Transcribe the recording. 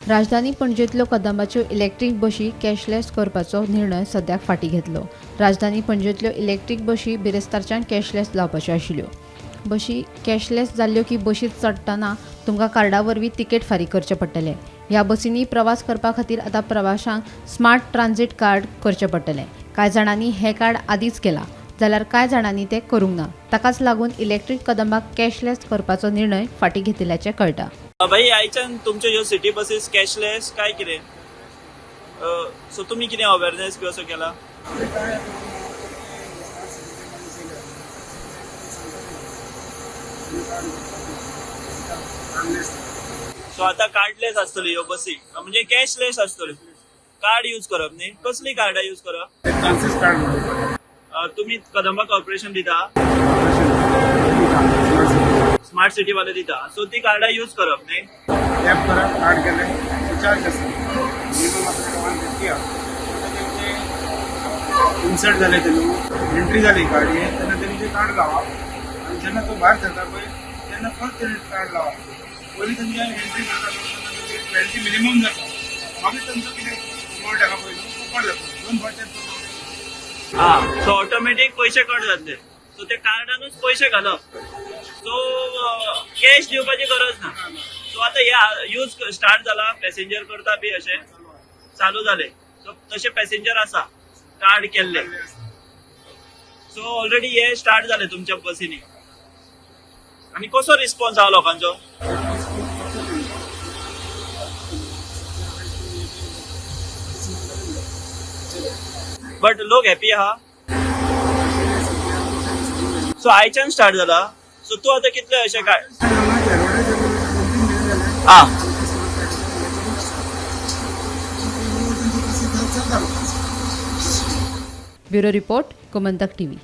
राजधानी पणजेंतल्यो कदंबाच्यो इलेक्ट्रीक बशी कॅशलेस करपाचो निर्णय सद्याक फाटीं घेतलो. राजधानी पणजेंतल्यो इलेक्ट्रीक बशी बिरेस्तारच्यान कॅशलेस जावपाच्यो आशिल्ल्यो. बशी कॅशलेस जाल्ल्यो की बशींत चडटना तुमकां कार्डा वरवीं तिकेट फारीक करचें पडटलें. ह्या बसींनी प्रवास करपा खातीर आतां प्रवाशांक स्मार्ट ट्रान्झिट कार्ड करचें पडटलें. कांय जाणांनी हें कार्ड आदींच केलां, जाल्यार कांय जाणांनी तें करूंक ना. ताकाच लागून इलेक्ट्रीक कदंबाक कॅशलेस करपाचो निर्णय फाटीं घेतिल्ल्याचें कळटा. भाई आयच्यान तुमच्यो ह्यो सिटी बसीस कॅशलेस काय कितें सो तुमी कितें अवेअरनेस बी असो केला? सो आता कार्डलेस आसतल्यो ह्यो बसी म्हणजे कॅशलेस आसतल्यो. कार्ड यूज करप न्ही. कसली कार्डा यूज करप? ट्रान्सिट कार्ड तुम्ही कदंबा कॉर्पोरेशन दिता, स्मार्ट सिटी वाले दिता, सो ती कार्डा यूज करप न्ही. ॲप करा, कार्ड केले रिचार्ज असतो मिनिमम आपल्याला 150 इन्सर्ट झाले ते लोक एंट्री झाली गाडी त्यांना त्यांनी ते कार्ड लावा आणि जेव्हा तो बाहेर जाता पळय त्यांना परत त्यांनी कार्ड लावा. पयलीं त्यांच्या एंट्री करता 20 मिनिमम जाता मागीर तांचो कितें अमावंट हाका पयलो कट जाता 2 फावटी. सो ऑटोमॅटिक पैसे कट जातले. सो ते कार्डानूच पैसे घालप. सो कॅश दिवपाची गरज ना. सो आता हे यूज स्टार्ट जाला. पॅसेंजर करता बी अशें चालू जाले. सो तशे पॅसेंजर आसा कार्ड केल्ले. सो ऑलरेडी हे स्टार्ट जाले तुमच्या बसीनी. आणि कसो रिस्पॉन्स आहा लोकांचो? बट लोक हॅपी आहा. सो आयच्यान स्टार्ट जाला. सो तूं आता कितले अशें काय ब्युरो रिपोर्ट, गोमंतक टीव्ही.